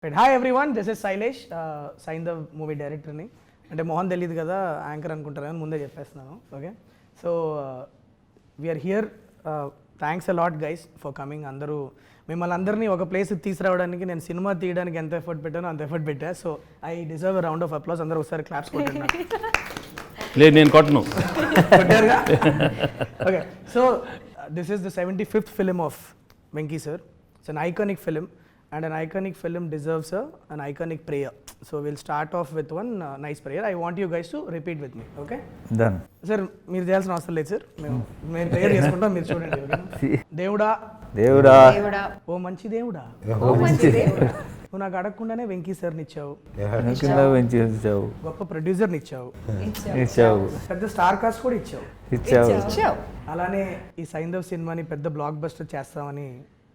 Right. Hi everyone, this is Sailesh, Saindhav movie director ni. అంటే మోహన్ తెలియదు కదా anchor అనుకుంటారని ముందే చెప్పేస్తున్నాను. Okay, so we're here. Thanks a lot guys for coming. అందరూ మిమ్మల్ని అందరినీ ఒక ప్లేస్కి తీసుకురావడానికి నేను సినిమా తీయడానికి ఎంత ఎఫర్ట్ పెట్టానో అంత ఎఫర్ట్ పెట్టా. So I deserve a round of applause. అందరూ ఒకసారి క్లాప్స్ కొట్టండి. లేదు నేను కొట్టను. Okay, so this is the 75th film of Venky sir. It's an iconic film and an iconic film deserves an iconic prayer. So we'll start off with one nice prayer. I want you guys to repeat with me. Okay, done sir. మీరు చేయాల్సిన అవసరం లేదు sir, మేము prayer చేసుకుంటాం, మీరు చూడండి. Okay, దేవుడా దేవుడా ఓ మంచి దేవుడా, నువ్వు నాకు అడగకుండానే వెంకీ సార్ని ఇచ్చావు, గొప్ప ప్రొడ్యూసర్ని ఇచ్చావు, పెద్ద స్టార్ కాస్ట్ కూడా ఇచ్చావు. అలానే ఈ సైంధవ్ సినిమాని పెద్ద బ్లాక్ బస్టర్ చేస్తామని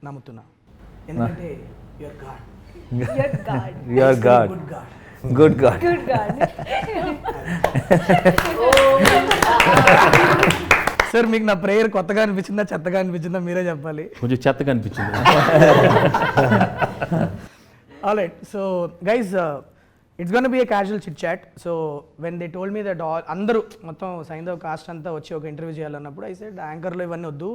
నమ్ముతున్నా. ఎందుకంటే you're God, good God. Sir మీకు నా ప్రేయర్ కొత్తగా అనిపించిందా చెత్తగా అనిపించిందా మీరే చెప్పాలి. కొంచెం చెత్తగా అనిపించింది. Alright, so guys, it's gonna be a casual chit chat. So when they told me that అందరూ మొత్తం సైంధవ్ కాస్ట్ అంతా వచ్చి ఒక ఇంటర్వ్యూ చేయాలన్నప్పుడు ఐ సెడ్ యాంకర్లో ఇవన్నీ వద్దు,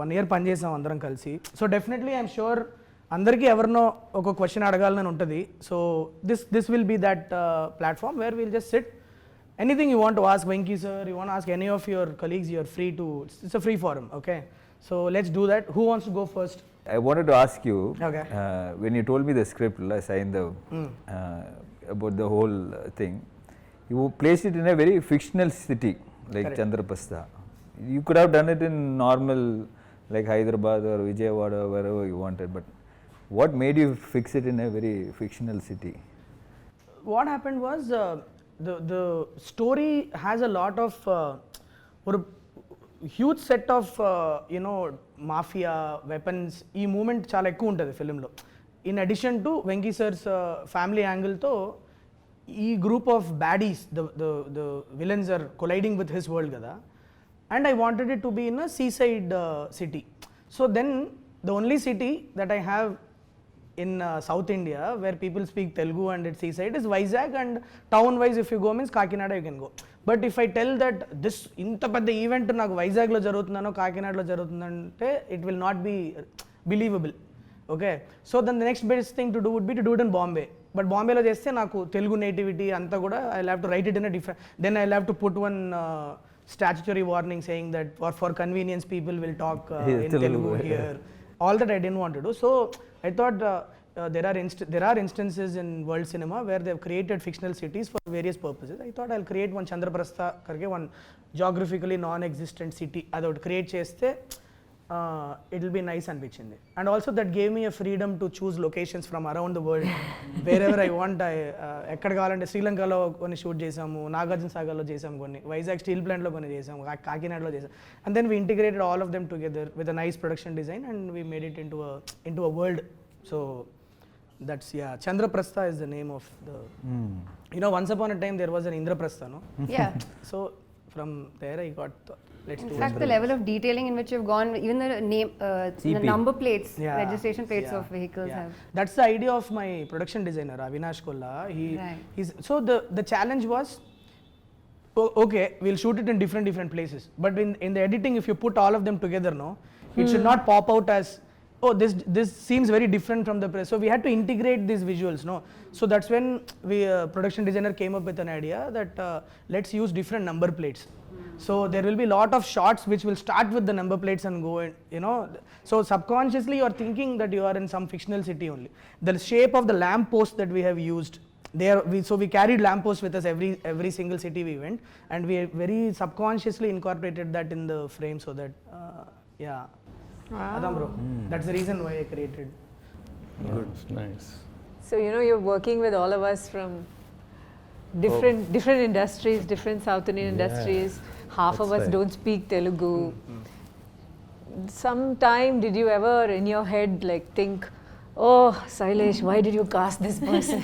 1 year పనిచేసాం అందరం కలిసి. సో డెఫినెట్లీ ఐఎమ్ షూర్ అందరికీ ఎవరినో ఒక క్వశ్చన్ అడగాలని ఉంటుంది. So this will be that platform where will just sit. Anything you want to ask Venky sir, you want ask any of your colleagues, you're free to. It's a free form. Okay, so let's do that. Who wants to go first? I wanted to ask you, okay, when you told me the script, Saindhav, about the whole thing, you placed it in a very fictional city like Chandraprastha. You could have done it in normal like Hyderabad or Vijayawada, wherever you wanted, but what made you fix it in a very fictional city? What happened was the story has a lot of or huge set of mafia weapons. ఈ moment చాలా ఎక్కువ ఉంటుంది ఫిలింలో. In addition to Venky sir's family యాంగిల్తో ఈ group of baddies, the villains are colliding with his world కదా. And I wanted it to be in a seaside city. So then the only city that I have in South India where people speak Telugu and it's seaside is Vizag, and town wise if you go means Kakinada you can go. But if I tell that this inta pedda event naku Vizag lo jarugutundano Kakinada lo jarugutundante, it will not be believable. Okay, so then the next best thing to do would be to do it in Bombay. But Bombay lo chesthe naku Telugu nativity anta kuda I'll have to write it in a different, then I'll have to put one statutory warning saying that for convenience people will talk in Telugu here. All that I didn't want to do. So I thought there are instances in world cinema where they have created fictional cities for various purposes. I thought I'll create one Chandraprastha karke, one geographically non-existent city. I would create chesthe it will be nice అనిపించింది. And also that gave me a freedom to choose locations from around the world wherever I want. ఎక్కడ కావాలంటే శ్రీలంకలో కొన్ని shoot చేసాము, నాగార్జున సాగర్లో చేసాము, కొన్ని Vizag steel ప్లాంట్లో కొన్ని చేసాము, కాకినాడలో చేసాము. And then we integrated all of them together with a nice production design and we made it into a world. So that's, yeah, Chandraprastha is the name of the once upon a time there was an Indraprastha, no? Yeah. So from there I got let's do in fact the level of detailing in which you've gone, even the name, the number plates, registration plates of vehicles have. That's the idea of my production designer Avinash Kolla. He's so the challenge was, okay, we'll shoot it in different places, but in the editing if you put all of them together, no, it should not pop out as, oh, this seems very different from the press. So we had to integrate these visuals, no. So that's when we production designer came up with an idea that let's use different number plates. So there will be lot of shots which will start with the number plates and go in, so subconsciously you are thinking that you are in some fictional city only. The shape of the lamp post that we have used there, so we carried lamp posts with us every single city we went, and we very subconsciously incorporated that in the frame so that yeah. Wow. Adam bro, that's the reason why I created. Good, nice. So you're working with all of us from different industries, different South Indian industries. Half of us don't speak Telugu. Sometime did you ever in your head like think, oh Sailesh, why did you cast this person?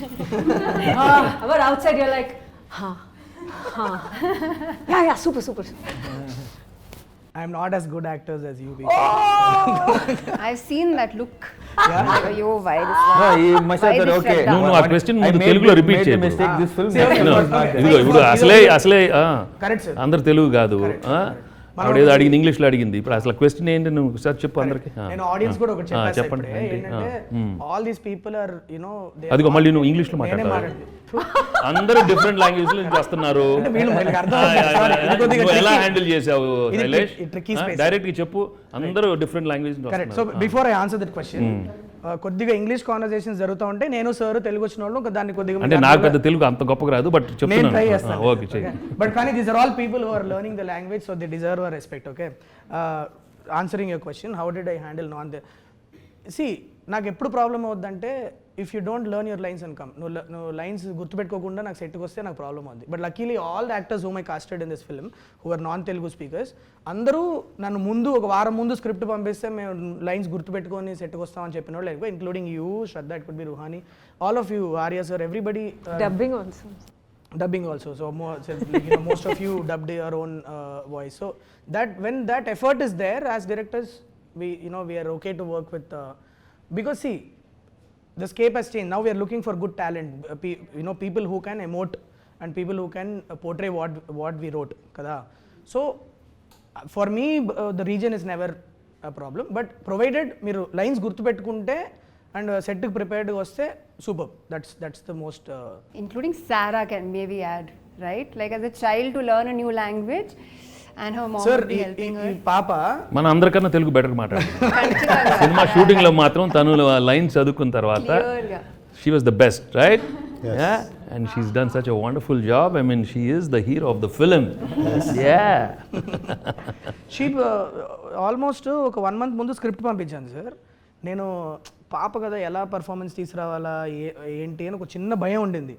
But outside you're like, yeah, super. I'm not as good actors as you people. I've seen that look. Yo, why this one? No, he must have Why thought, this okay. Shraddha? No, ఆ question I ముందు made తెలుగులో the- repeat made the చేయదు. mistake, this film. See, next okay, film okay. is not there. ఇదిగో ఇప్పుడు అసలే correct sir. అందరు తెలుగు కాదు. ఆవిడ అడిగింది ఇంగ్లీష్లో అడిగింది. ఇప్పుడు అసలు క్వశ్చన్ ఏంటి నువ్వు ఒకసారి చెప్పు అందరికి. నేను ఆడియన్స్ కూడా ఒకటి చెప్పాను చెప్పండి. ఏంటంటే ఆల్ దీస్ పీపుల్ ఆర్ అదిగో మళ్ళీ నువ్వు ఇంగ్లీష్లో మాట్లాడతావు. అందరూ డిఫరెంట్ లాంగ్వేజ్ నుంచి వస్తున్నారు. నువ్వు ఎలా హ్యాండిల్ చేసావు శైలేష్? డైరెక్ట్ గా చెప్పు. అందరూ డిఫరెంట్ లాంగ్వేజ్ నుంచి correct. So before I answer that question, కొద్దిగా ఇంగ్లీష్ కాన్వర్సేషన్స్ జరుగుతూ ఉంటే నేను సార్ తెలుగు వచ్చిన వాళ్ళు దాన్ని కొద్దిగా అంటే నాకు పెద్ద తెలుగు అంత గొప్పగా రాదు, బట్ నేను ట్రై చెప్తున్నాను. చేస్తాను. ఓకే చెయ్యి. బట్ కానీ these are all people who are learning the language, so they deserve a respect. Okay, answering your question, how did I handle non the C నాకు ఎప్పుడు ప్రాబ్లం అవుద్దంటే if you don't learn your lines and come, నువ్వు lines గుర్తుపెట్టుకోకుండా నాకు సెట్కి వస్తే నాకు problem అవుద్ది. But luckily all the actors whom I casted in this film who are non Telugu speakers, అందరూ నన్ను ముందు ఒక వారం ముందు స్క్రిప్ట్ పంపిస్తే మేము లైన్స్ గుర్తుపెట్టుకొని సెట్కి వస్తామని చెప్పిన వాళ్ళు ఎక్కువ, including you, Shraddha, it could be Ruhani, all of you, Arya sir, everybody. Dubbing also. Dubbing also, so most of you dubbed your own voice, so that when that effort is there as directors, we are okay to work with, because see the scape has changed. Now we are looking for good talent, people who can emote and people who can portray what we wrote kada. So for me the region is never a problem, but provided మీరు lines గుర్తుపెట్టుకుంటే and set కి prepared వస్తే superb. That's the most Including Sarah can maybe add, right? Like as a child to learn a new language and her mom sir would be helping her. పాప మన అందరికన్నా Telugu better మాట్లాడుతుంది. Cinema shooting లో మాత్రం తను line చదువుకున్న తర్వాత Clear గా. she was the best, right? Yeah, and she's done such a wonderful job. I mean, she is the hero of the film. Yeah. She almost ఒక 1 month ముందు script పంపించాను sir. నేను పాప కదా ఎలా పర్ఫార్మెన్స్ తీసుకురావాలా ఏంటి అని ఒక చిన్న భయం ఉండింది.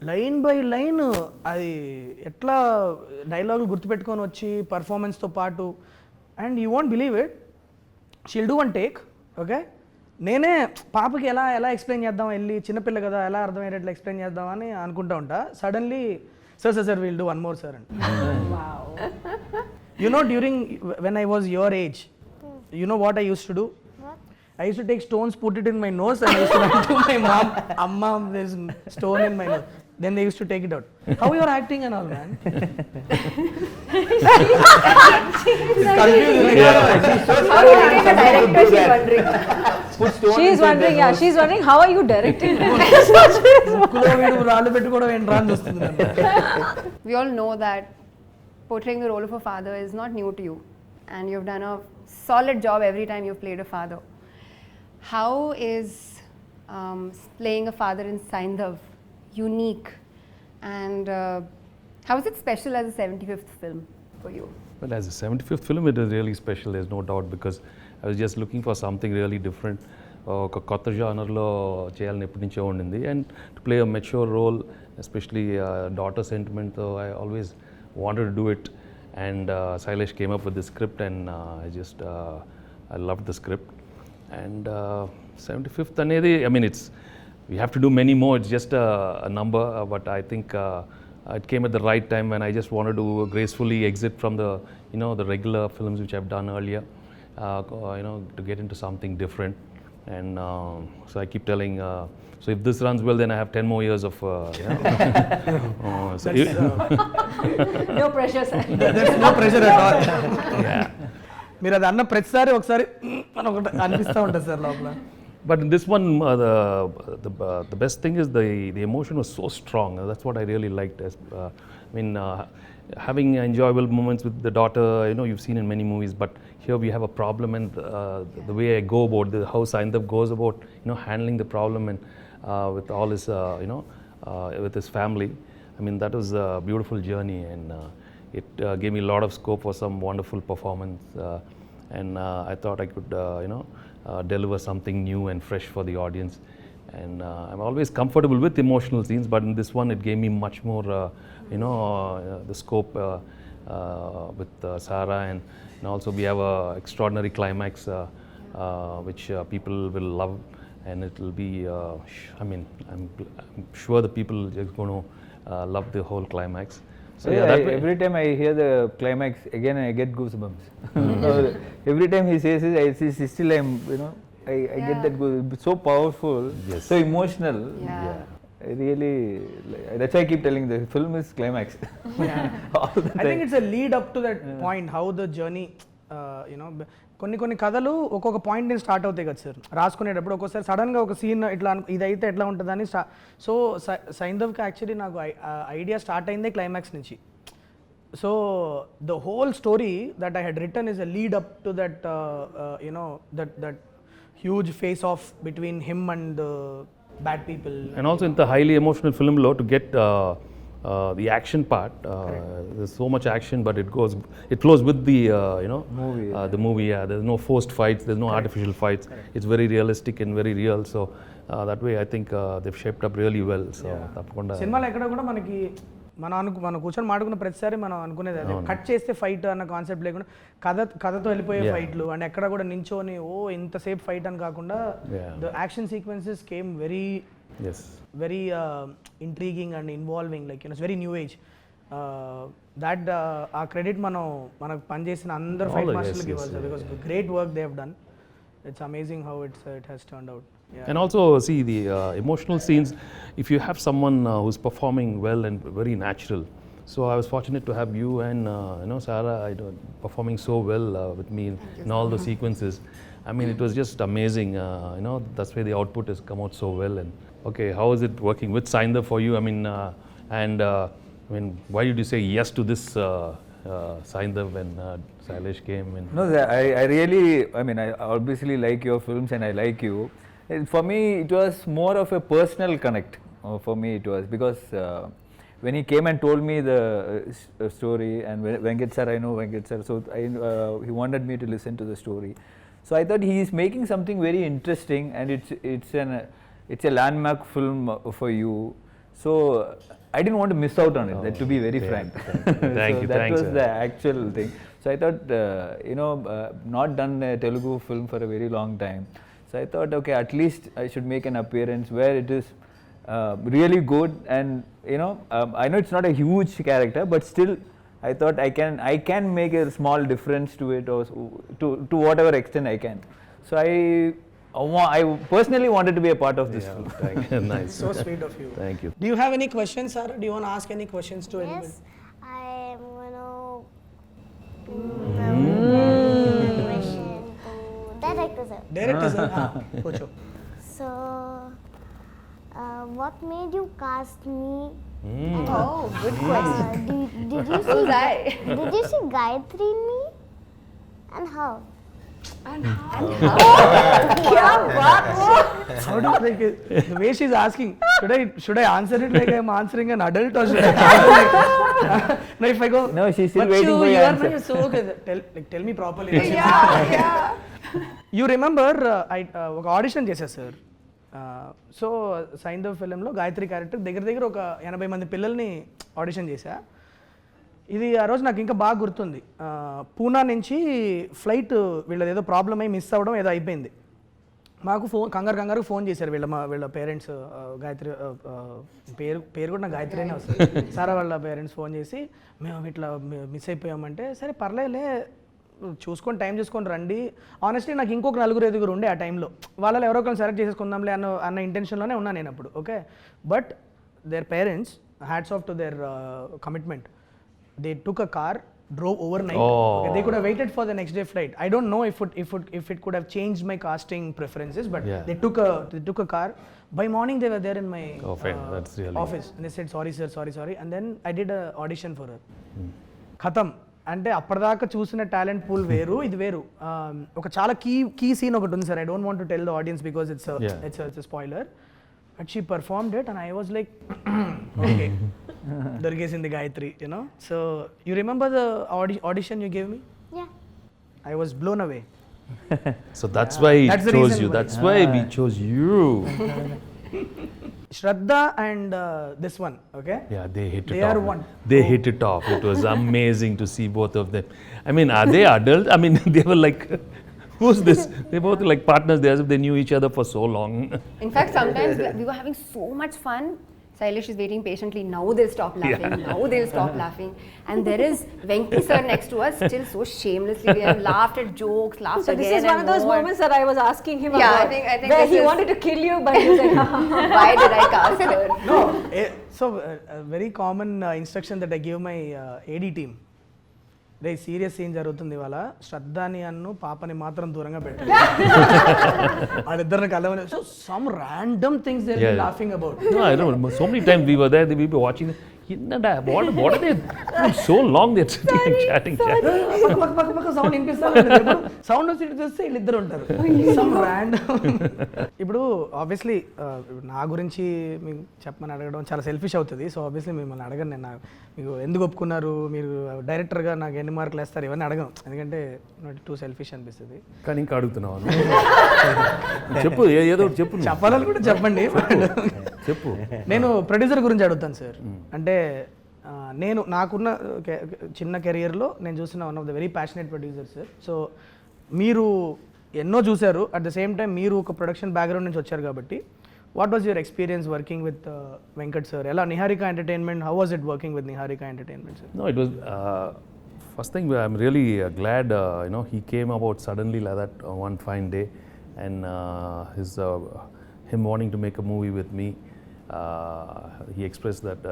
లైన్ బై లైన్ అది ఎట్లా డైలాగులు గుర్తుపెట్టుకొని వచ్చి పర్ఫార్మెన్స్తో పాటు, and you want believe it, she'll do one take. Okay, నేనే పాపకి ఎలా ఎక్స్ప్లెయిన్ చేద్దాం, వెళ్ళి చిన్నపిల్ల కదా ఎలా అర్థమయ్యేటట్లు ఎక్స్ప్లెయిన్ చేద్దామని అనుకుంటా ఉంటా. Suddenly sir will do 1 more sir అండి. During when I was your age, what I used to do? I used to take stones, put it in my nose, and I used to run to my mom, Amma, there's stone in my nose. Then they used to take it out. How you are acting and all, man? It's confusing. How you became a director, she's wondering. She's wondering, yeah, she's wondering how are you directing? ముక్కులో వీడు రాళ్ళు పెట్టుకోవడం ఏంట్రా అని చూస్తుంది నన్ను. We all know that portraying the role of a father is not new to you, and you've done a solid job every time you've played a father. How is playing a father in Saindhav unique, and how is it special as a 75th film for you? Well, as a 75th film, it is really special, there's no doubt, because I was just looking for something really different. ఒక కొత్త జానర్లో చేయాలని ఎప్పటి నుంచో ఉండింది, and to play a mature role, especially daughter సెంటిమెంట్తో I always wanted to do it. And Sailesh came up with the script, and I loved the script. And 75th anedi, I mean, we have to do many more, it's just a number, but I think it came at the right time when I just wanted to gracefully exit from the the regular films which I've done earlier, to get into something different. And so I keep telling, so if this runs well, then I have 10 more years of No pressure, sir. There's no pressure at all. Yeah. మీరు అది అన్న ప్రతిసారి ఒకసారి అని ఒకటి అనిపిస్తూ ఉంటుంది sir లోపల. But in this one, the best thing is the emotion was so strong. That's what I really liked. Having enjoyable moments with the daughter, you've seen in many movies, but here we have a problem, and the way I go about how Saindhav goes about handling the problem, and with all his with his family. I mean, that was a beautiful journey, and it gave me a lot of scope for some wonderful performance, and I thought I could deliver something new and fresh for the audience. And I'm always comfortable with emotional scenes, but in this one it gave me much more the scope with Sarah, and also we have a extraordinary climax which people will love, and it will be I'm sure the people are going to love the whole climax. So every time I hear the climax again, I get goosebumps. Every time he says it, I see still I'm I get that it's so powerful, Yes. so emotional. Yeah. I really, that's why I keep telling the film is climax. All the I think time. it's a lead up to that point, how the journey, కొన్ని కథలు ఒక్కొక్క point నుంచి start అవుతాయి కదా sir, రాసుకునేటప్పుడు ఒక్కోసారి సడన్గా ఒక scene ఇట్లా ఇదైతే ఎట్లా ఉంటుందని సో సైంధవ్కి యాక్చువల్లీ నాకు ఐడియా స్టార్ట్ అయిందే క్లైమాక్స్ నుంచి. So the whole story that I had written is a lead up to that that huge face of between him and bad people. And also in the highly emotional film law to get the action part, there's so much action, but it flows with the Movie, the movie. Yeah, there's no forced fights, there's no artificial fights. It's very realistic and very real. So that way, I think they've shaped up really well. So tapakunda సినిమాలో ఎక్కడ కూడా మనకి మనం కూర్చొని మాట్లాడుకున్న ప్రతిసారి మనం అనుకునేది అదే, కట్ చేస్తే ఫైట్ అన్న కాన్సెప్ట్ లేకుండా కథతో వెళ్ళిపోయే ఫైట్లు, అండ్ ఎక్కడ కూడా నించోని ఇంతసేపు ఫైట్ అని కాకుండా the action sequences came very very intriguing and involving, like it's very new age. That ఆ క్రెడిట్ మనకు పనిచేసిన అందరు ఫైట్ మాస్టర్లకు ఇవ్వాలి sir, because great work they have done. It's amazing how it has turned out. Yeah. And also see the emotional scenes, if you have someone who's performing well and very natural. So I was fortunate to have you and Sarah performing so well with me in all the sequences. I mean, it was just amazing. That's why the output has come out so well. And okay, how is it working with Saindhav for you? I mean, why did you say yes to this Saindhav when Sailesh came? And No, I really, I obviously like your films and I like you. For me, it was more of a personal connect. For me, it was because when he came and told me the story, and Venkat sir, I know Venkat sir, so he wanted me to listen to the story. So I thought he is making something very interesting, and it's a landmark film for you. So I didn't want to miss out on it, to be very frank. Thank you. That was sir. the actual thing. So I thought, not done a Telugu film for a very long time. So I thought, okay, at least I should make an appearance where it is really good. And I know it's not a huge character, but still, I thought I can make a small difference to it, or to whatever extent I can. So I personally wanted to be a part of this film. Thank you. Nice. So sweet of you. Thank you. Do you have any questions, Sarah? Do you want to ask any questions to anybody? Yes, I am gonna question to director sir. Director sir, pucho. So, what made you cast me? Oh, good question. Did you Who's see? I? Did you see Gayatri in me? And how? How do like the way she's asking, should I answer it like I'm answering an adult, or should I no, if I go, No, she's still "But waiting for your you are answer." not so good. Tell me properly. Yeah. You remember ఒక audition చేశా sir. So Saindhav ఫిలింలో Gayatri character దగ్గర ఒక 80 మంది పిల్లల్ని audition చేశా. ఇది ఆ రోజు నాకు ఇంకా బాగా గుర్తుంది. పూనా నుంచి ఫ్లైట్ వీళ్ళది ఏదో ప్రాబ్లం అయి మిస్ అవ్వడం ఏదో అయిపోయింది. మాకు కంగారు ఫోన్ చేశారు వీళ్ళ పేరెంట్స్. గాయత్రి పేరు కూడా నాకు గాయత్రినే వస్తుంది. సారా వాళ్ళ పేరెంట్స్ ఫోన్ చేసి, మేము ఇట్లా మిస్ అయిపోయామంటే, సరే పర్లేదులే, చూసుకొని టైం చూసుకొని రండి. ఆనెస్ట్లీ నాకు ఇంకొక 4-5 ఉండే ఆ టైంలో, వాళ్ళలో ఎవరో ఒకరిని సెలెక్ట్ చేసేసుకుందాంలే అన్న ఇంటెన్షన్లోనే ఉన్నాను నేను అప్పుడు. Okay, but their parents, hats off to their commitment. They took a car, drove overnight. Okay, they could have waited for the next day flight. I don't know if it could have changed my casting preferences, but they took a car. By morning they were there in my That's really office, and they said sorry sir, sorry, and then I did a audition for her. Khatam. అంటే అప్పటిదాకా చూసిన talent pool వేరు, ఇది వేరు. ఒక చాలా key scene ఒకటి ఉంది sir. I don't want to tell the audience because it's spoiler. But she performed it and I was like, okay, దొరికేసింది Gayatri, So you remember the audition you gave me? Yeah. I was blown away. So that's why he That's the chose reason you. why. That's why we chose you. Shraddha and this one, okay? Yeah, they hit it They off. are one. They hit it off. It was amazing to see both of them. I mean, are they adults? I mean, they were like, who's this? They both like partners. They as if they knew each other for so long. In fact, sometimes we were having so much fun. Sailesh is waiting patiently. Now they'll stop laughing. Now they'll stop laughing. And there is Venki sir next to us, still so shamelessly. They have laughed at jokes, laughed So again. this is one of those more. moments that I was asking him Yeah, about. I think where this he is- wanted to kill you, but he was like, Why did I cast her? No, so a very common instruction that I give my AD team. రే serious scene జరుగుతుంది ఇవాళ శ్రద్ధాని అన్ను పాపని మాత్రం దూరంగా పెట్టారు వాళ్ళిద్దరిని కలవని so some random things they are laughing about No, I know. So many times we were there, we were watching. What are they? So long they're sitting and chatting. పక్క sound వినిపిస్తారు సౌండ్ వచ్చి చూస్తే వీళ్ళిద్దరు ఉంటారు some random ఇప్పుడు obviously నా గురించి మీకు చెప్పమని అడగడం చాలా సెల్ఫిష్ అవుతుంది సో ఆబ్వియస్లీ మిమ్మల్ని అడగను నేను మీకు ఎందుకు ఒప్పుకున్నారు మీరు డైరెక్టర్గా నాకు ఎన్ని మార్కులు వేస్తారు ఇవన్నీ అడగను ఎందుకంటే టూ సెల్ఫిష్ అనిపిస్తుంది కానీ ఇంకా అడుగుతున్నావు చెప్పు ఏదో ఒకటి చెప్పు చెప్పాలని కూడా చెప్పండి చెప్పు నేను ప్రొడ్యూసర్ గురించి అడుగుతాను సార్ అంటే నేను నాకున్న చిన్న కెరియర్లో నేను చూసిన one of the very passionate producer sir so మీరు ఎన్నో చూశారు అట్ ద సేమ్ టైం మీరు ఒక ప్రొడక్షన్ బ్యాక్గ్రౌండ్ నుంచి వచ్చారు కాబట్టి what was your experience working with Venkat sir ఎలా Niharika Entertainment how was it working with Niharika Entertainment sir No, it was first thing. I'm really glad he came about suddenly like that one fine day, and him wanting to make a movie with me. He expressed that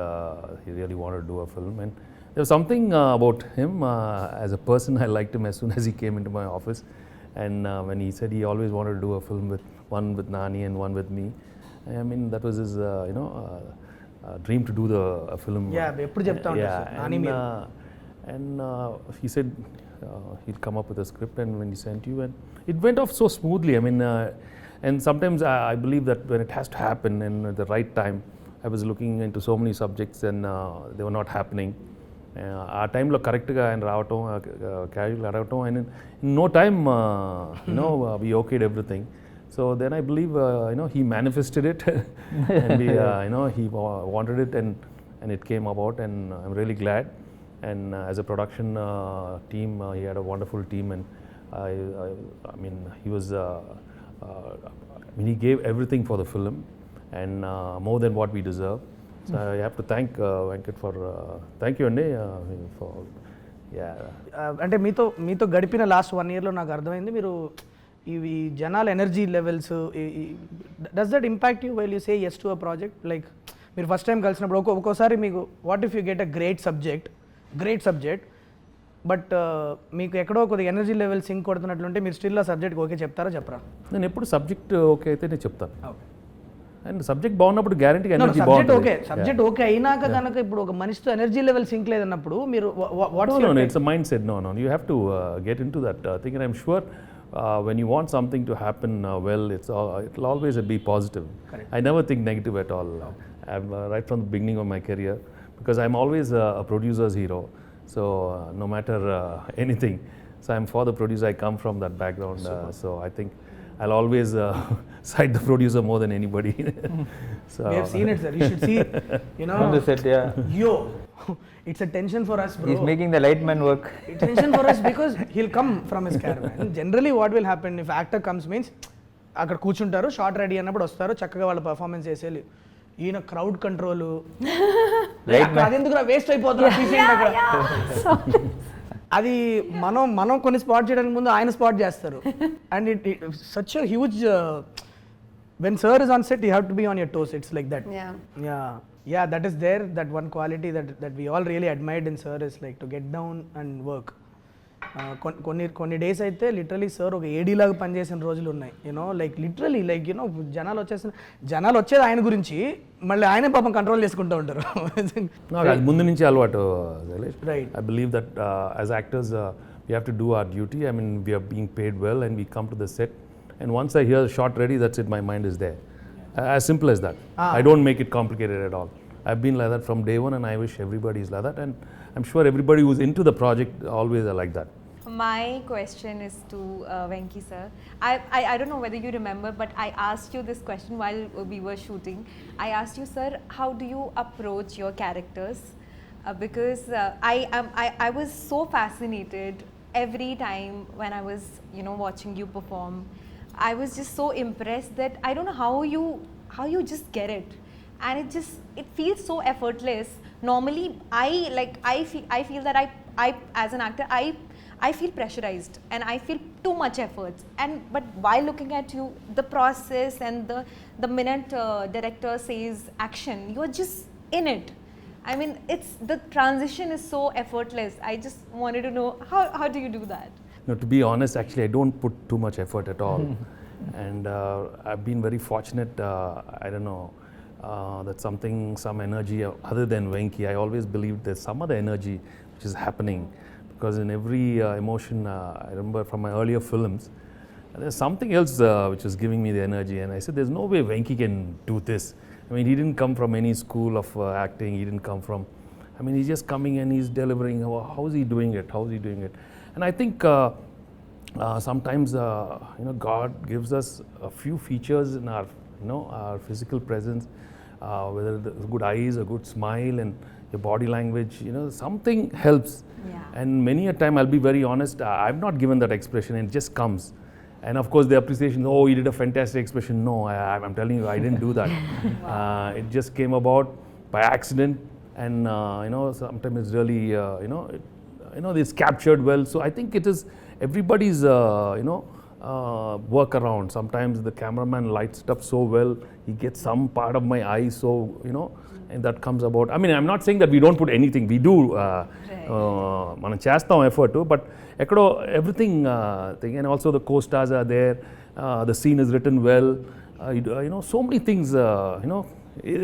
he really wanted to do a film, and there was something about him as a person. I liked him as soon as he came into my office, and when he said he always wanted to do a film with one with Nani and one with me. I mean that was his dream to do a film. Yeah, ఎప్పుడు చెప్తా ఉంటారు sir Nani మీరు and he said he'll come up with a script, and when he sent you, and it went off so smoothly. I mean, and sometimes I believe that when it has to happen and at the right time, I was looking into so many subjects and they were not happening. ఆ టైంలో కరెక్ట్గా ఆయన రావటం క్యాజువల్గా రావటం and in no time we okayed everything. So then I believe he manifested it and he wanted it and it came about, and I'm really glad. And as a production team, he had a wonderful team, and I mean he was he gave everything for the film, and more than what we deserve. So I have to thank Venkat for thank you Andi for అంటే మీతో గడిపిన last 1 yearలో నాకు అర్థమైంది మీరు ఇవి జనాల energy levels does that impact you while you say yes to a project like మీరు first time కలిసినప్పుడు ఒక్కోసారి మీకు what if you get a great subject but మీకు ఎక్కడో కొద్దిగా ఎనర్జీ లెవెల్ సింక్ కొడుతున్నట్లుంటే మీరు స్టిల్ ఆ సబ్జెక్ట్ ఓకే చెప్తారా చెప్పరా నేను ఎప్పుడు సబ్జెక్ట్ ఓకే అయితే నేను చెప్తాను అండ్ సబ్జెక్ట్ బాగున్నప్పుడు గ్యారంటీగా ఎనర్జీ సబ్జెక్ట్ ఓకే అయినాక కనుక ఇప్పుడు ఒక మనిషితో ఎనర్జీ లెవెల్ సింక్ లేదన్నప్పుడు మీరు it's a mindset no you have to get into that thing and I'm sure when you want something to happen well, it'll always be positive. Correct. I never think negative at all. I'm right from the beginning of my career, because I'm always a producer's hero. So no matter anything, so I'm for the producer. I come from that background, so I think I'll always side the producer more than anybody. So we have seen it, sir. You should see, On the set, yeah. Yo, it's a tension for us, bro. He's making the light man work. It's tension for us because he'll come from his caravan. Generally what will happen if actor comes means అక్కడ కూర్చుంటారు short ready అన్నప్పుడు వస్తారు చక్కగా వాళ్ళ performance చేసేయాలి ఈయన crowd control అదెందుకు waste అయిపోతుంది అక్కడ అది మనం కొన్ని స్పాట్ చేయడానికి ముందు ఆయన స్పాట్ చేస్తారు and it such a huge when sir is on set you have to be on your toes, it's like that. Yeah, that is there, that one quality that we all really admired in sir is like to get down and work. కొన్ని days అయితే literally sir ఒక ఏడీ లాగా పనిచేసిన రోజులు ఉన్నాయి like literally like జనాలు వచ్చేది ఆయన గురించి మళ్ళీ ఆయనే పాపం కంట్రోల్ చేసుకుంటూ ఉంటారు అది ముందు నుంచి అలవాటు right I believe that as actors we have to do our duty. I mean we are being paid well and we come to the set, and once I hear the shot ready, that's it, my mind is there. As simple as that. I don't make it complicated at all. I've been like that from day one, and I wish everybody is like that, and I'm sure everybody who's into the project always are like that. My question is to Venki sir. I don't know whether you remember, but I asked you this question while we were shooting. I asked you, sir, how do you approach your characters? Because I was so fascinated every time when I was watching you perform. I was just so impressed that I don't know how you just get it. and it feels so effortless. Normally, I feel that I as an actor I feel pressurized and I feel too much efforts. But while looking at you, the process and the minute director says action, you're just in it. I mean, the transition is so effortless. I just wanted to know how do you do that? No, to be honest, actually, I don't put too much effort at all. And I've been very fortunate, I don't know, that some energy other than Venki. I always believed there's some other energy which is happening. Because in every emotion, I remember from my earlier films, there's something else which was giving me the energy. And I said, there's no way Venki can do this. I mean, he didn't come from any school of acting. He didn't come from, I mean, he's just coming and he's delivering. How is he doing it? How is he doing it? And I think sometimes, God gives us a few features in our, our physical presence, whether the good eyes, a good smile, and your body language, something helps. Yeah. And many a time, I'll be very honest, I've not given that expression, it just comes. And of course, the appreciation, oh, you did a fantastic expression. No, I'm telling you, I didn't do that. Wow. It just came about by accident, and sometimes it's really, it's captured well. So I think it is everybody's, work around. Sometimes the cameraman lights it up so well, he gets some part of my eye, so, and that comes about. I mean, I'm not saying that we don't put anything. We do, మనం చేస్తాం effort too, but everything thing, and also the co-stars are there, the scene is written well, so many things,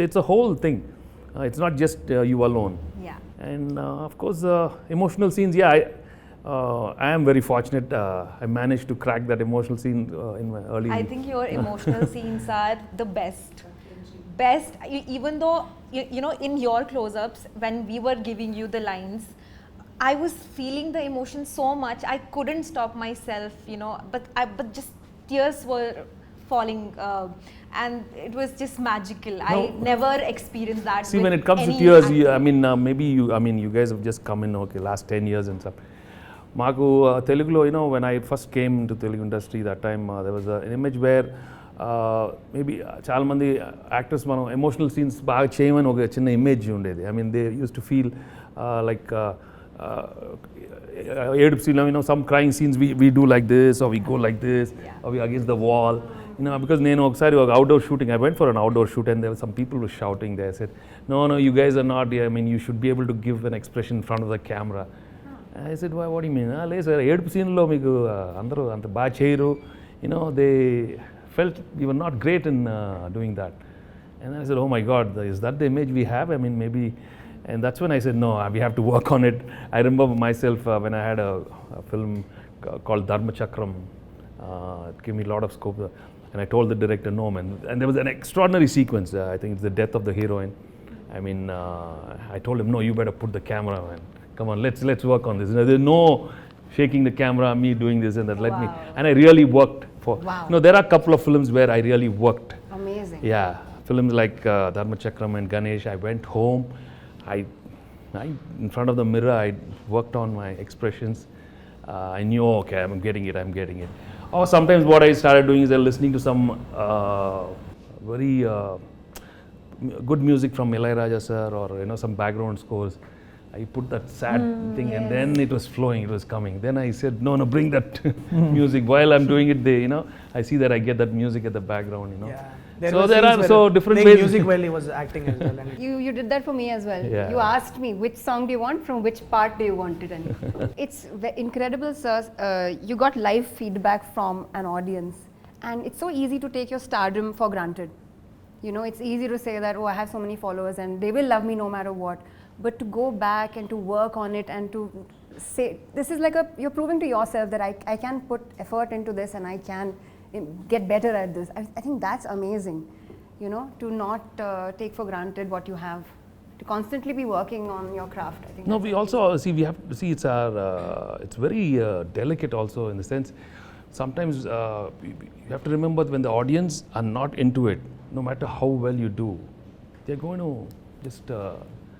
it's a whole thing. It's not just you alone. Yeah. And of course, emotional scenes, I am very fortunate. I managed to crack that emotional scene in my early. I think your emotional scenes are the best. Even though, in your close-ups, when we were giving you the lines, I was feeling the emotion so much, I couldn't stop myself, but just tears were falling, and it was just magical. I never experienced that. See, when it comes to tears, maybe you guys have just come in, last 10 years and stuff. Maku, Telugulo, when I first came to Telugu industry, that time, there was an image where maybe చాలా మంది actors మనం emotional scenes బాగా చేయమని ఒక చిన్న image ఉండేది. I mean, they used to feel like ఏడుపు సీన్లో, some crying scenes we do like this, or we go like this, or we against the wall. Because నేను ఒకసారి ఒక outdoor shooting, I went for an outdoor shoot, and there were some people were shouting there. I said, no, you guys are not, I mean, you should be able to give an expression in front of the camera. I said, why, what do you mean? లేదు sir, ఏడుపు సీన్లో మీకు అందరూ అంత బాగా చేయరు. They felt you were not great in doing that. And I said, oh my God, is that the image we have? I mean, maybe, and that's when I said, no, we have to work on it. I remember myself when I had a film called Dharma Chakram. It gave me a lot of scope. And I told the director, no, man. And there was an extraordinary sequence. I think it's the death of the heroine. I mean, I told him, no, you better put the camera, man. Come on, let's work on this. There's no shaking the camera, me doing this and that. Let me. And I really worked for. Wow. There are a couple of films where I really worked. Amazing. Yeah, films like Dharma Chakram and Ganesh. I went home. I in front of the mirror, I worked on my expressions. I knew, okay, I'm getting it. Or sometimes what I started doing is listening to some very good music from Ilayaraja sir, or some background scores. I put that sad thing, and then it was flowing, it was coming. Then I said, no, bring that music. While I'm doing it, I see that I get that music at the background, Yeah. So there are so different ways. Music while he was acting as well. And You did that for me as well. Yeah. You asked me which song do you want, from which part do you want it, and it's incredible, sir. You got live feedback from an audience, and it's so easy to take your stardom for granted. It's easy to say that, oh, I have so many followers and they will love me no matter what. But to go back and to work on it and to say, this is like you're proving to yourself that I can put effort into this and I can get better at this. I think that's amazing, to not take for granted what you have, to constantly be working on your craft. I think. No, we also we have to see it's very delicate also, in the sense. Sometimes you have to remember when the audience are not into it, no matter how well you do, they're going to just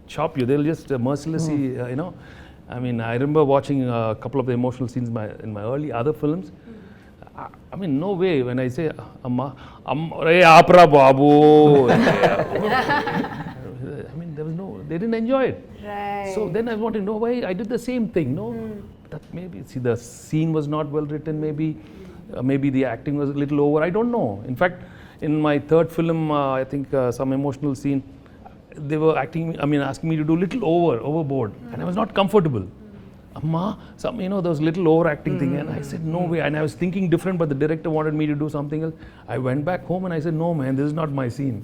chop you. They'll just mercilessly, I mean, I remember watching a couple of the emotional scenes in my early other films. I mean, no way. When I say Amma, hey, Apra Babu. I mean, there was no, they didn't enjoy it. Right. So then I want to know why I did the same thing. No, that maybe see the scene was not well written. Maybe the acting was a little over. I don't know. In fact, in my third film, I think some emotional scene, they were asking me to do little overboard, and I was not comfortable. Amma, there was little overacting thing, and I said no way. And I was thinking different, but the director wanted me to do something else. I went back home and I said, no man, this is not my scene.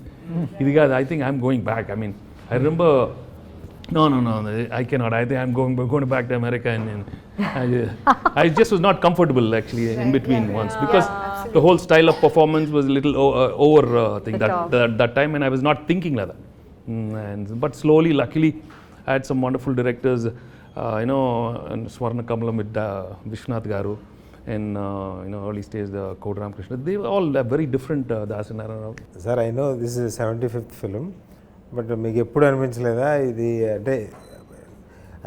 I think I'm going back. I mean, I remember, no, I cannot. I think I'm going back to America, and I just was not comfortable actually in between once, because the whole style of performance was a little over thing that time, and I was not thinking like that. But slowly, luckily, I had some wonderful directors. And Swarna Kamalam with Vishwanath Garu, and early stage the Kodram Krishna. They were all very different. Das and Narayana. Sir, I know this is a 75th film, but మీకు ఎప్పుడు అనిపించలేదా ఇది అంటే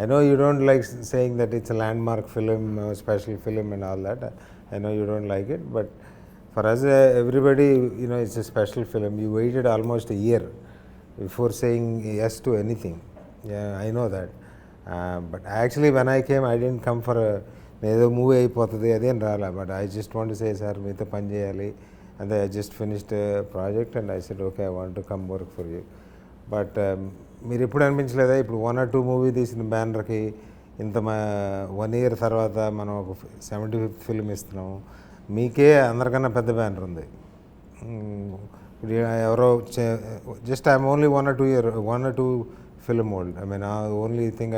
I know you don't like saying that it's a landmark film, special film and all that. I know you don't like it, but for us, everybody, it's a special film. You waited almost a year before saying yes to anything. Yeah, I know that. But actually when I came, I didn't come for ఏదో movie అయిపోతుంది అదేం రాలా, but I just want to say sir మీతో పని చేయాలి, and I just finished a project and I said okay, I want to come work for you. But మీరు ఎప్పుడు అనిపించలేదా ఇప్పుడు 1 or 2 మూవీ తీసిన బ్యానర్కి ఇంత 1 year తర్వాత మనం ఒక 75th ఫిల్మ్ ఇస్తున్నాము, మీకే అందరికన్నా పెద్ద బ్యానర్ ఉంది. ఇప్పుడు ఎవరో just I'm only 1 or 2 film old. I mean, the only thing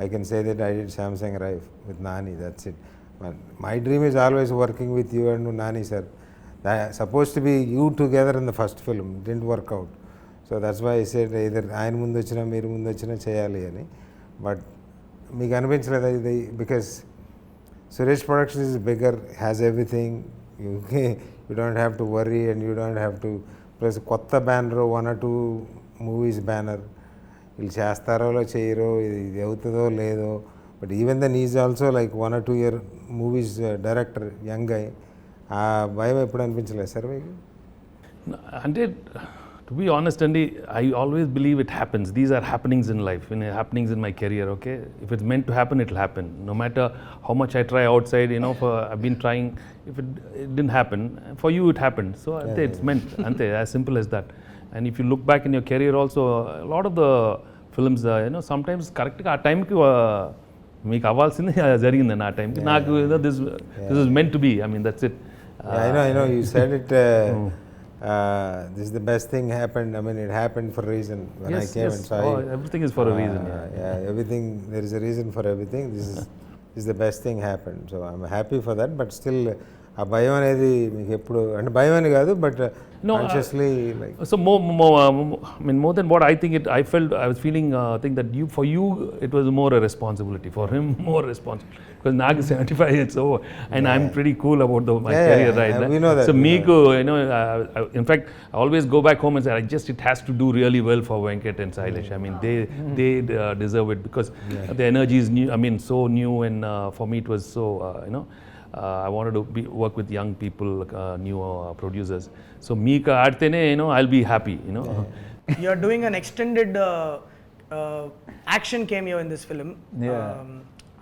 I can say that I did Samsung Rife with Nani, that's it. My dream is always working with you and Nani sir. That supposed to be you together in the first film, it didn't work out. So that's why I said either ఆయన ముందు వచ్చినా మీరు ముందు వచ్చినా చేయాలి అని. But మీకు అనిపించలేదా ఇది, because Suresh Productions is bigger, has everything, you don't have to worry and you don't have to, plus కొత్త బ్యానర్ 1 or 2 మూవీస్ బ్యానర్, వీళ్ళు చేస్తారో చేయరో, ఇది అవుతుందో లేదో, but even then is also like 1 or 2 year movies director, young అయ్యి, ఆ భయం ఎప్పుడు అనిపించలేదు సార్ మీకు? అంటే to be honest, Andy, I always believe it happens. These are happenings in life, happenings in my career, okay? If it's meant to happen, it'll happen. No matter how much I try outside, I've been trying, if it didn't happen, for you it happened. So it's meant, as simple as that. And if you look back in your career also, a lot of the films, sometimes correct ఆ టైంకి మీకు అవ్వాల్సింది జరిగింది, ఆ టైంకి నాకు this is meant to be. I mean, that's it. I know you said it, this is the best thing happened. I mean, it happened for a reason. When I came and saw it, everything is for a reason. Everything, there is a reason for everything. This is the best thing happened. So I'm happy for that, but still ఆ భయం అనేది మీకు ఎప్పుడు, అంటే భయం అని కాదు, but consciously like, so more than what I think I was feeling, think that for you it was more a responsibility, for him more responsible, because Nag is 75 years over, and I'm pretty cool about my career, right? We know that. So meeku, in fact, I always go back home and say, it has to do really well for Venkat and Sailesh. I mean, they deserve it, because the energy is new. I mean, so new, and for me it was so, I wanted to work with young people, new producers. So meeka aadtene, I'll be happy, You're doing an extended action cameo in this film.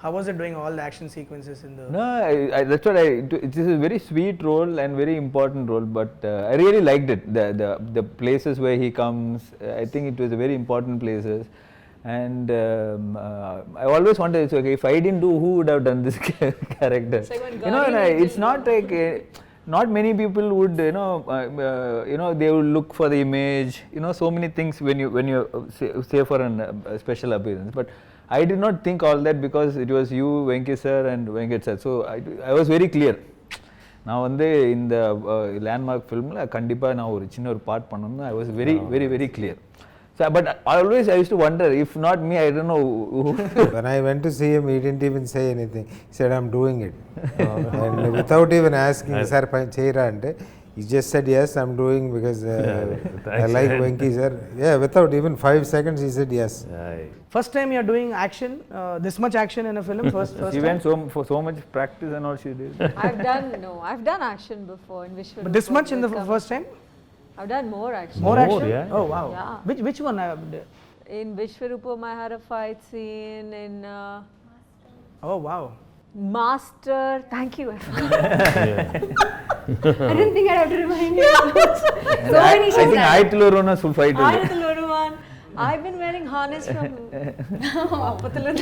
How was it doing all the action sequences in the... No, that's what it is a very sweet role and very important role, but I really liked it. The places where he comes, I think it was a very important places. And I always wondered, okay, if I didn't do, who would have done this character? It's not like not many people would, they would look for the image, so many things when you say for a special appearance. But I did not think all that, because it was you, Venki sir and Venkat sir. So I was very clear. Now in the landmark film, kandipa na oru chinna oru part pannanum, I was very very very clear. So, but I used to wonder, if not me, I don't know who. When I went to see him, he didn't even say anything. He said, I'm doing it. And without even asking, sir, cheyra ante, He just said yes, I'm doing because I thanks, like man. Venki sir. Yeah, without even 5 seconds, he said yes. First time you're doing action, this much action in a film. First She time. went for so much practice and all she did. I've done action before in Vishwarupa. But this much in the with first time? I've done more action. More action? yeah. Oh wow. Yeah. Which one? In Vishwarupa, I had a fight scene. In Oh wow. Master, thank you. I didn't think I'd have to remind you. So many I think Aitlu Rona's full fight. One. I've been wearing harness from Appathaluru.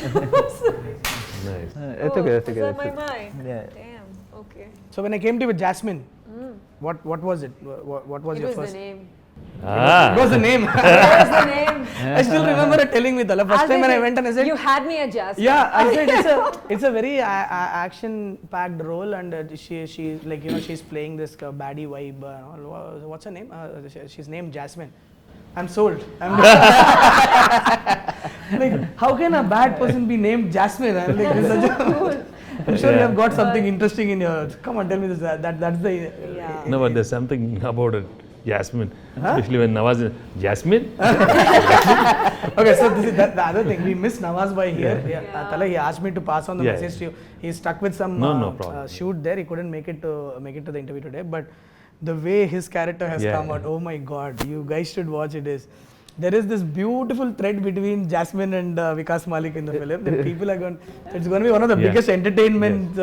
Nice. That's okay. That's okay. Is that my mind? Yeah. Damn. Okay. So when I came to with Jasmine, what was it? What was It your was first? the name. It was the name. It was the name. I still remember her telling me the first time when I went and I said, you had me at Jasmine. yeah, I said it's a very action-packed role, and she like she's playing this baddie vibe. What's her name? She's named Jasmine. I'm sold. Like, how can a bad person be named Jasmine? I'm like, this is such a I'm sure you have got something interesting in your. Come on, tell me this. That's the. Yeah. No, but there's something about it. Jasmine, especially when Nawaz is Jasmine. Okay, so this is the other thing. We miss Nawaz Bhai here. Yeah. Tala, he asked me to pass on the Yeah. message to you. He's stuck with some No problem. shoot there. He couldn't make it to the interview today. But the way his character has Yeah. come out, oh my God! You guys should watch it. There is this beautiful thread between Jasmine and Vikas Malik in the film. The people are going. It's going to be one of the Yeah. biggest entertainment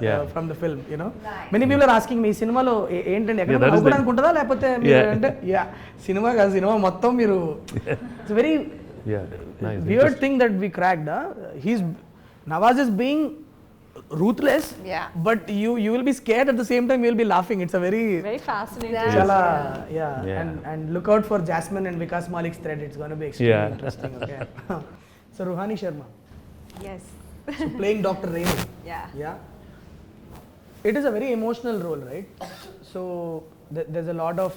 Yeah. from the film. You know, many people are asking me, cinema lo ఏంటండి Yeah, ఎక్కడ that is the- నవ్వుకోవడానుకుంటుందా లేకపోతే Yeah. అంటే cinema కాదు cinema మొత్తం మీరు it's very Yeah, nice. weird thing that we cracked. Nawaz is being ruthless, Yeah. but you will be scared at the same time. You will be laughing. It's a very Very fascinating. chala, Yeah. and look out for Jasmine and Vikas Malik's thread. It's going to be extremely Yeah. interesting. Okay. So Ruhani Sharma, Yes. so playing Dr. Renu. Yeah. Yeah. It is a very emotional role, right? So there's a lot of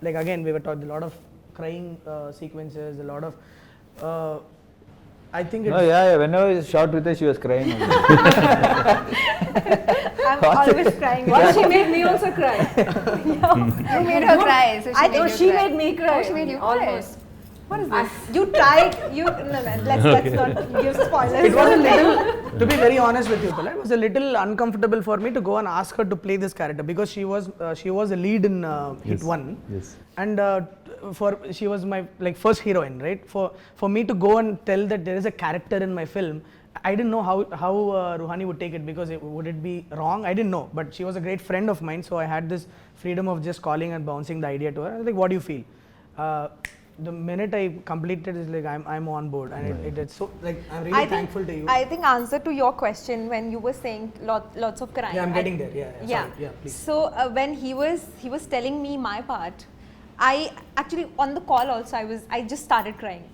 like again we were taught a lot of crying sequences, a lot of I think it's No, yeah. Whenever I shot with her, she was crying. I'm always crying. Well, she made me also cry. You made her cry. So I know she made me cry. Oh, she made you cry. Almost. What is this? You tried. Let's not give spoilers. It was a little, to be very honest with you, Pala, it was a little uncomfortable for me to go and ask her to play this character because she was a lead in Hit Yes. 1, Yes. and she was my like first heroine, right? For me to go and tell that there is a character in my film, I didn't know how Ruhani would take it because would it be wrong? I didn't know, but she was a great friend of mine, so I had this freedom of just calling and bouncing the idea to her. I was like, what do you feel? The minute I completed, it's like I'm on board, and it's so like I'm really thankful to you. I think answer to your question when you were saying lots of crying. Yeah, I'm getting there. Yeah. Yeah. Sorry. Yeah, please. So when he was telling me my part, I actually on the call also I just started crying.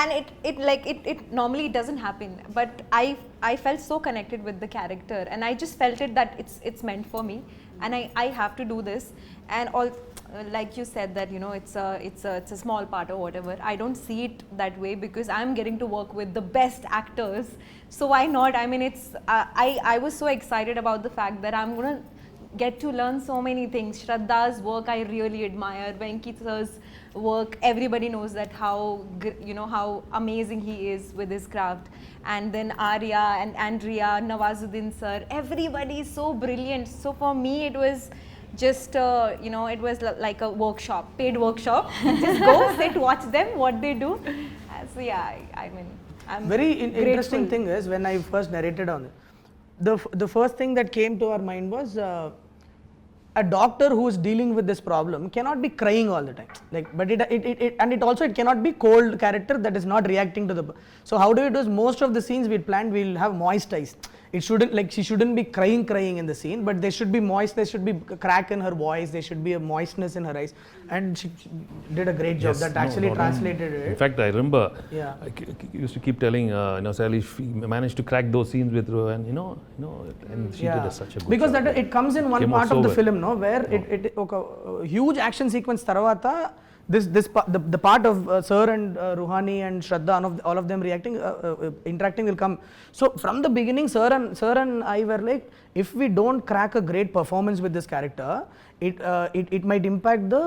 And it normally doesn't happen, but I felt so connected with the character, and I just felt it that it's meant for me, and I have to do this. And all like you said that it's a small part or whatever. I don't see it that way because I'm getting to work with the best actors, so why not? I mean, it's I was so excited about the fact that I'm gonna get to learn so many things. Shraddha's work I really admire. Venkatesh's work, everybody knows that how amazing he is with his craft. And then Arya and Andrea, Nawazuddin sir, everybody is so brilliant. So for me it was just it was like a workshop, paid workshop. Just go sit, watch them, what they do. So yeah, I mean, I'm Very interesting grateful. thing is when I first narrated on it, the first thing that came to our mind was a doctor who is dealing with this problem cannot be crying all the time, like, but it also cannot be cold character that is not reacting to the. So how do we do is most of the scenes we planned we'll have moist eyes. It shouldn't, like, she shouldn't be crying in the scene, but there should be moist, there should be a crack in her voice, there should be a moistness in her eyes, and she did a great job. Yes, That no actually problem. translated it. In fact, I remember Yeah. I used to keep telling Sailesh, we managed to crack those scenes with her, and and she did such a good because job. that it comes in one Came out part so of the well. film, no, where it huge action sequence tarvata the part of Sir and Ruhani and Shraddha, all of them reacting interacting will come. So from the beginning, Sir and I were like, if we don't crack a great performance with this character, it might impact the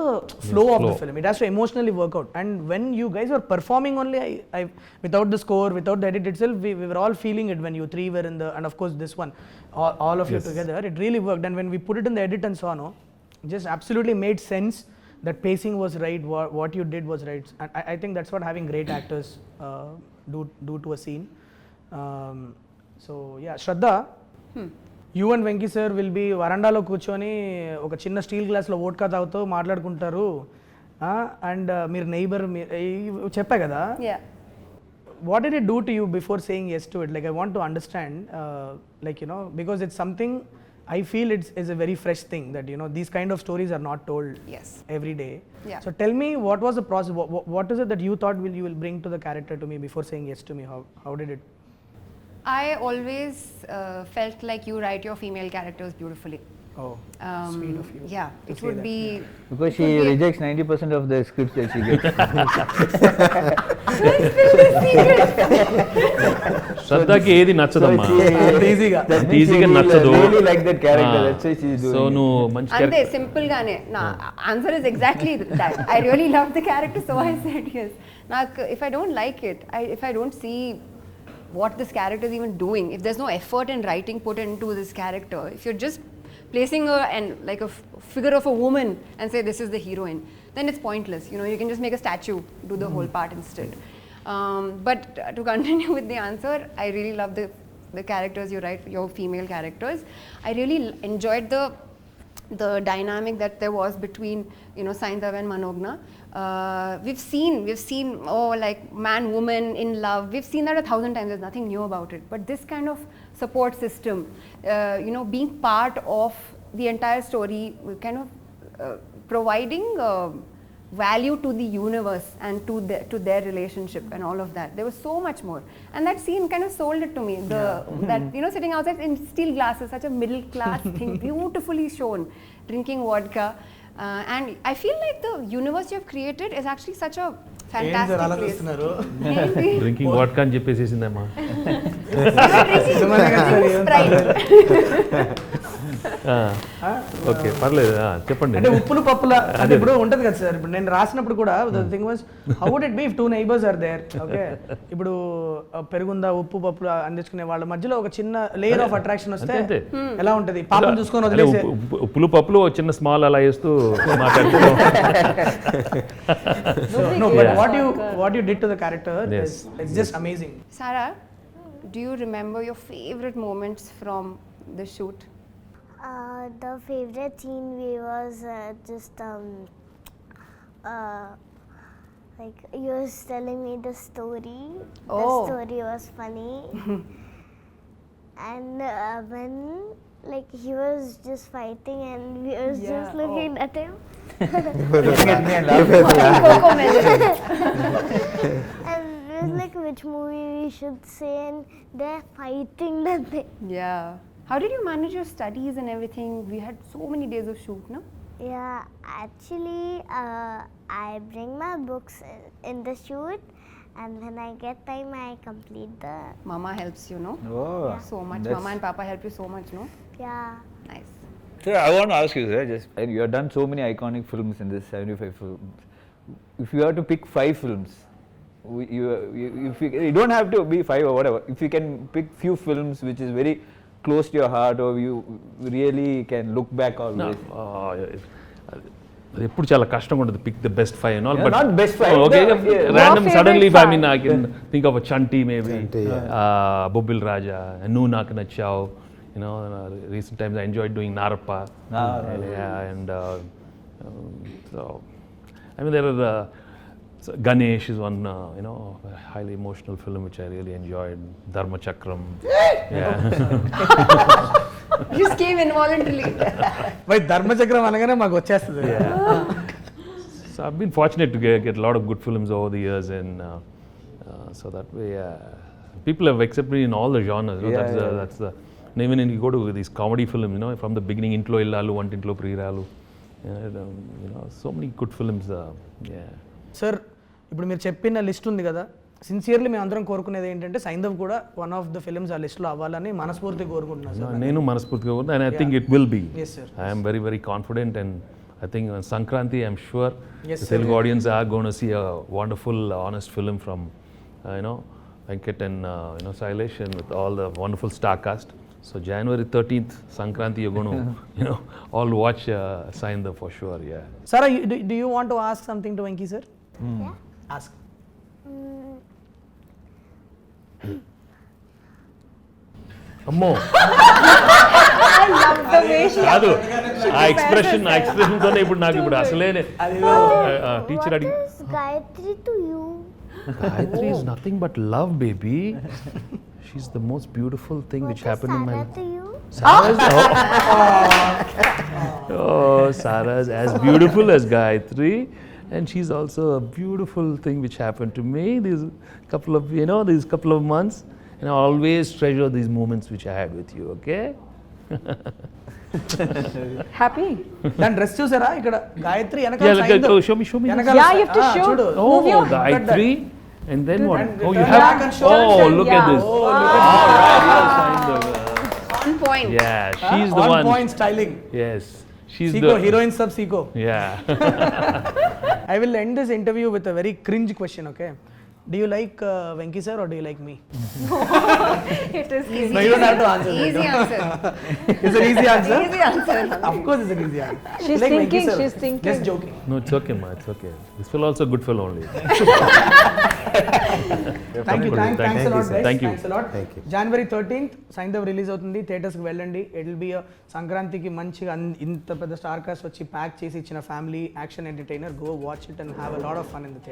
flow of the film. It has to emotionally work out. And when you guys were performing only, I without the score, without the edit itself, we were all feeling it when you three were in the, and of course this one, all of you together, it really worked. And when we put it in the edit and so on, just absolutely made sense. That pacing was right, what you did was right. And I think that's what having great actors do to a scene. So yeah, Shraddha, you and Venki sir will be వరండాలో కూర్చొని ఒక చిన్న steel గ్లాస్లో vodka తాగుతూ మాట్లాడుకుంటారు, and మీరు neighbour చెప్పా కదా. What did it do to you before saying yes to it? Like, I want to understand, like, you know, because it's something I feel it's a very fresh thing that, you know, these kind of stories are not told every day. Yeah. So tell me, what was the process? What is it that you thought you will bring to the character to me before saying yes to me? How did it? I always felt like you write your female characters beautifully. Oh, sweet of you. Yeah, it would be... Because she rejects 90% of the scripts that she gets. శ్రద్ధకి ఏది నచ్చదమ్మా, ఈజీగా నచ్చదు. Really like that character. That's why she's doing. So నువ్వు మంచి అంతే simple గానే నా answer is exactly that. I really love the character, so I said yes. నాకు if I don't like it, if I don't see what this character is even doing, if there's no effort in writing put into this character, if you're just placing her and like a figure of a woman and say this is the heroine, then it's pointless. You know, you can just make a statue do the whole part instead. But to continue with the answer, I really love the characters you write, your female characters. I really enjoyed the dynamic that there was between, you know, Saindhav and Manogna. We've seen like man woman in love, we've seen that 1,000 times. There's nothing new about it, but this kind of support system, you know, being part of the entire story, kind of providing value to the universe and to their relationship and all of that. There was so much more, and that scene kind of sold it to me. That, you know, sitting outside in steel glasses, such a middle class thing, beautifully shown, drinking vodka, and I feel like the universe you have created is actually such a fantastic place. Drinking vodka అని చెప్పేసేసిందమ్మా. Okay పర్లేదు, చెప్పండి. అంటే ఉప్పులు పప్పుల అంటే ఇప్పుడు ఉంటుంది కదా సార్, ఇప్పుడు నేను రాసినప్పుడు కూడా the thing was how would it be if 2 neighbors are there. Okay, ఇప్పుడు పెరుగుందా ఉప్పు పప్పులు అందించుకునే వాళ్ళ మధ్యలో ఒక చిన్న లేయర్ ఆఫ్ అట్రాక్షన్ వస్తే ఎలా ఉంటుంది? పాపం చూసుకొని వదిలేసే ఉప్పులు పప్పులు చిన్న స్మాల్ అలా వేస్తూ మాట్లాడుతున్నాం. No, but what you did to the character is it's just amazing. Sarah, do you remember your favorite moments from the shoot? The favorite scene was just like you was telling me the story. The story was funny. And when like he was just fighting and we was just looking at him. Looking at me and laughing. And it was like which movie we should say, and they're fighting that thing. Yeah. How did you manage your studies and everything? We had so many days of shoot, no? Yeah, actually, I bring my books in the shoot, and when I get time, I complete the. Mama helps you, no? Oh, So much. Mama and Papa help you so much, no? Yeah. Nice. So I want to ask you, sir, just and you have done so many iconic films in this 75 films. If you have to pick 5 films, you don't have to be 5 or whatever. If you can pick few films which is very close to your heart or you really can look back always. అది ఎప్పుడు చాలా కష్టంగా ఉంటుంది, pick the best 5 and all, but not best 5. Okay, random suddenly favorite I mean I can think of a Chanti maybe, Bobbil Raja, Nu Nak Nachao, you know, recent times I enjoyed doing Narappa. Yeah, and so I mean there are so Ganesh is one, you know, highly emotional film which I really enjoyed. Dharma Chakram. Yeah. Just came involuntarily. By Dharmachakram అనగానే మాకు వచ్చేస్తుంది. So I've been fortunate to get a lot of good films over the years, and so that way people have accepted me in all the genres. You know, that's the and even when you go to these comedy films, you know, from the beginning, Intlo Illalu, Vantintlo Priralu, you know, so many good films. Yeah. Sir, ఇప్పుడు మీరు చెప్పిన list ఉంది కదా, sincerely మేము అందరం కోరుకునేది ఏంటంటే సైంధవ్ కూడా వన్ ఆఫ్ ద ఫిల్మ్స్ ఆ లిస్ట్లో అవ్వాలని మనస్ఫూర్తిగా కోరుకుంటున్నాను సార్. నేను మనస్ఫూర్తిగా and I think it will be. Yes, sir. I am very, very confident, and I think on Sankranti, I'm sure Yes, the sir. Telugu audience are going to see a wonderful, honest film from, Venkat and, Sailesh, and with all the wonderful star cast. So January 13th, Sankranti, you're going to, all watch Saindhav for sure, yeah. Sara, do you want to ask something to Venki sir? Yeah. Ask. అమ్మో The way she కాదు ఆ ఎక్స్ప్రెషన్తోనే ఇప్పుడు నాకు ఇప్పుడు అసలే teacher అడిగి What is Gayatri to you? Gayatri is nothing but love, baby. She's the most beautiful thing which What is happened in my Sara life. to you? Sarah's, Sarah's as beautiful as Gayatri, and she's also a beautiful thing which happened to me these couple of months, and I always treasure these moments which I had with you, okay? Happy? దాని dress చూసారా ఇక్కడ Gayatri Yeah, వెనకాల Saindhav. show me. వెనకాల Yeah, you have to show. చూడు. Move your Gayatri, and then what? And Oh, you turn have. back and show Oh, and look yeah. at this. Oh, look at All right, yes, Saindhav. On point. Yeah, she's the on one. point styling. Yes, she's Siko, the heroine sub Siko. Yeah. I will end this interview with a very cringe question, okay? Do you like Venki sir or do you like me? it is Easy. No, you don't have to answer. Easy answer. It's an easy answer. easy answer. Of course, it's an easy answer. She's Like Venki thinking, sir. she's thinking. Just joking. No, it's okay, ma. It's okay. This fellow also a good fellow only. Thank you, thanks a lot, guys. Thank you. Thanks a lot. Thank you. January 13th, Saindhav release అవుతుంది, థియేటర్స్కి వెళ్ళండి. It will be సంక్రాంతికి మంచిగా ఇంత పెద్ద star cast వచ్చి pack చేసి ఇచ్చిన family action entertainer. Go watch it and have a lot of fun in the theatre.